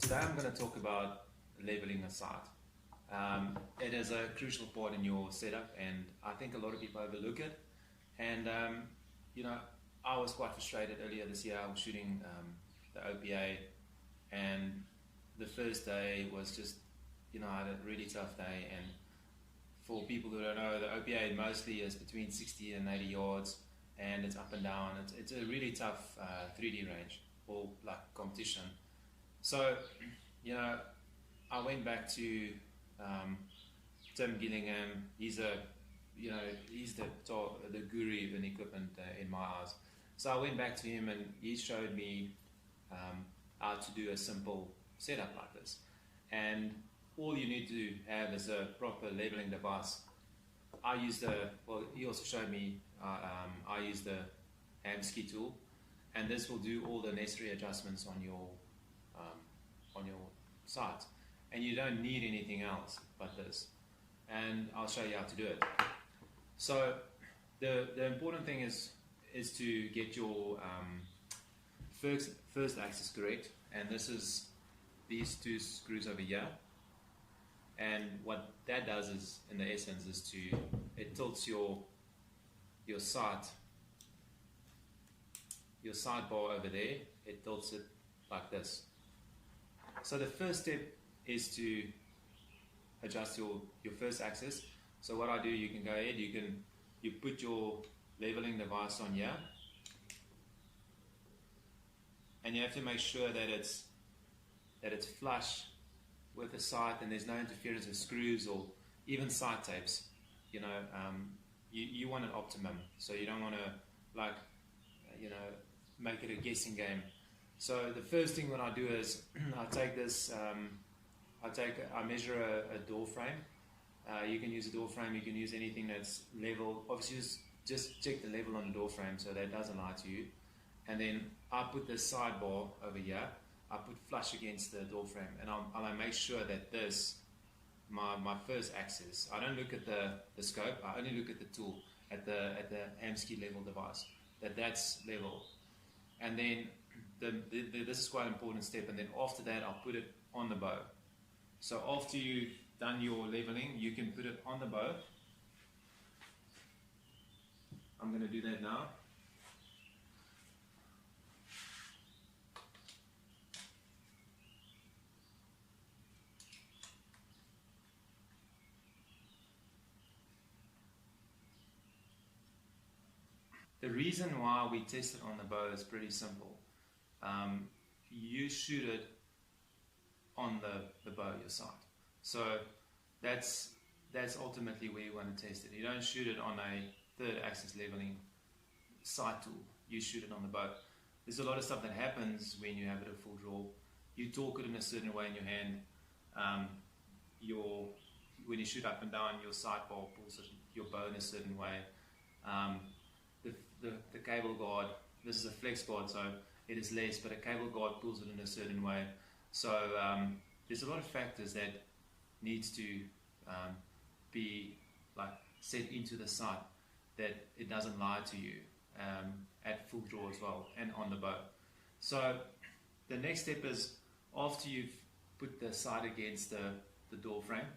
Today I'm going to talk about leveling a site. It is a crucial part in your setup, and I think a lot of people overlook it. And I was quite frustrated earlier this year. I was shooting the OPA, and the first day was just, I had a really tough day. And for people who don't know, the OPA mostly is between 60 and 80 yards, and it's up and down. It's a really tough 3D range, or like competition. So, I went back to Tim Gillingham. He's the guru in equipment in my eyes. So I went back to him, and he showed me how to do a simple setup like this. And all you need to have is a proper leveling device. He also showed me, I use the Hamskea tool, and this will do all the necessary adjustments on your site, and you don't need anything else but this, and I'll show you how to do it. So the important thing is to get your first axis correct, and this is these two screws over here. And what that does is, in the essence, is it tilts your sidebar over there. It tilts it like this. So the first step is to adjust your first axis. So what I do, you can go ahead, you put your leveling device on here, and you have to make sure that it's flush with the site, and there's no interference with screws or even side tapes. You want an optimum, so you don't want to make it a guessing game. So the first thing what I do is I take this, I measure a door frame. You can use a door frame, you can use anything that's level. Obviously just check the level on the door frame so that it doesn't lie to you. And then I put this sidebar over here, I put flush against the door frame, and I'll make sure that this, my first axis, I don't look at the scope, I only look at the tool, at the Hamskea level device, that's level. And then this is quite an important step, and then after that I'll put it on the bow. So after you've done your leveling, you can put it on the bow. I'm going to do that now. The reason why we test it on the bow is pretty simple. You shoot it on the bow, your sight. So that's ultimately where you want to test it. You don't shoot it on a third axis leveling sight tool. You shoot it on the bow. There's a lot of stuff that happens when you have it at full draw. You torque it in a certain way in your hand. When you shoot up and down, your sidebar pulls your bow in a certain way. The cable guard, this is a flex guard, so it is less, but a cable guard pulls it in a certain way. So there's a lot of factors that needs to be set into the sight, that it doesn't lie to you at full draw as well, and on the bow. So the next step is, after you've put the sight against the door frame,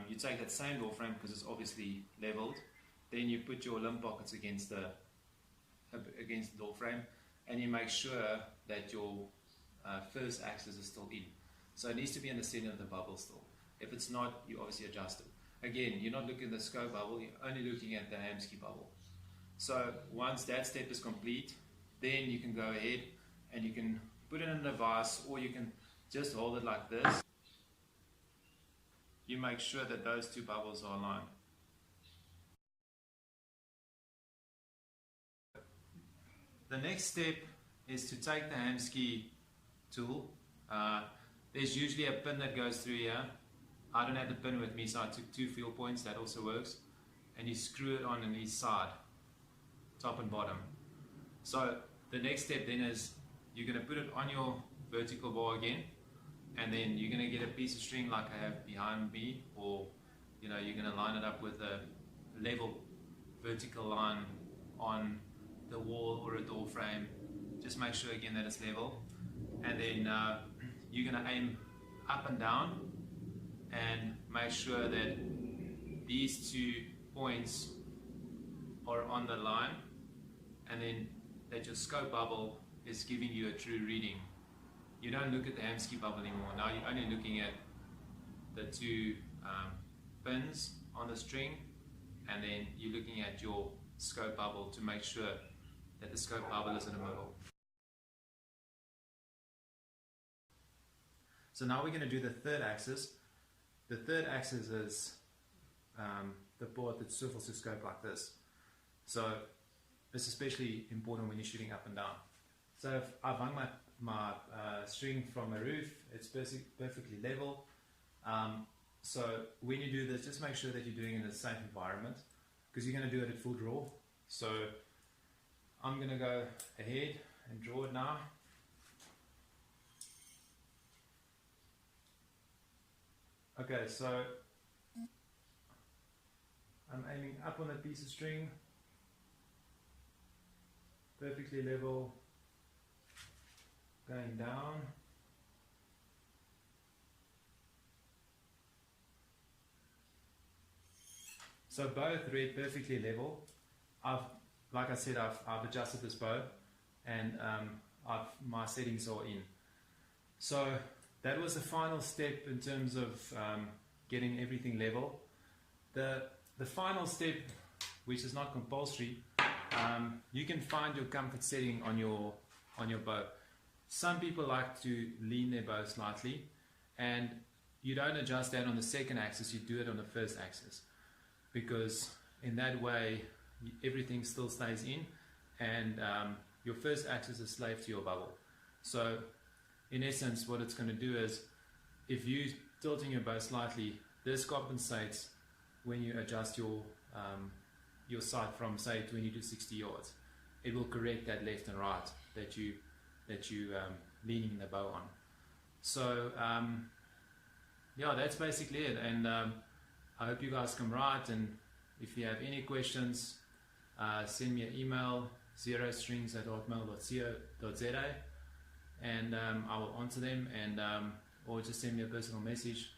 you take that same door frame, because it's obviously leveled, then you put your limb pockets against the door frame, and you make sure that your first axis is still in. So it needs to be in the center of the bubble still. If it's not, you obviously adjust it. Again, you're not looking at the scope bubble, you're only looking at the Hamskea bubble. So once that step is complete, then you can go ahead and you can put it in a device, or you can just hold it like this. You make sure that those two bubbles are aligned. The next step is to take the Hamskea tool. There's usually a pin that goes through here. I don't have the pin with me, so I took 2 feel points. That also works. And you screw it on each side, top and bottom. So the next step then is you're going to put it on your vertical bar again, and then you're going to get a piece of string like I have behind me, or you're going to line it up with a level vertical line on the wall or a door frame. Just make sure again that it's level, and then you're going to aim up and down and make sure that these 2 points are on the line, and then that your scope bubble is giving you a true reading. You don't look at the Hamskea bubble anymore. Now you're only looking at the 2 pins on the string, and then you're looking at your scope bubble to make sure that the scope bubble is in the middle. So now we're going to do the third axis. The third axis is the board that swivels the scope like this. So it's especially important when you're shooting up and down. So if I've hung my string from a roof, it's perfectly level. So when you do this, just make sure that you're doing it in a safe environment, because you're going to do it at full draw. So I'm going to go ahead and draw it now. Okay, so I'm aiming up on that piece of string, perfectly level, going down. So both read perfectly level. Like I said, I've adjusted this bow, and my settings are in. So that was the final step in terms of getting everything level. The final step, which is not compulsory, you can find your comfort setting on your bow. Some people like to lean their bow slightly, and you don't adjust that on the second axis, you do it on the first axis, because in that way everything still stays in, and your first axis is slave to your bubble. So in essence, what it's going to do is, if you're tilting your bow slightly, this compensates when you adjust your sight from, say, 20 to 60 yards. It will correct that left and right that you leaning the bow on. So yeah, that's basically it, and I hope you guys come right. And if you have any questions, send me an email, zerostrings@hotmail.co.za, and I will answer them, and or just send me a personal message.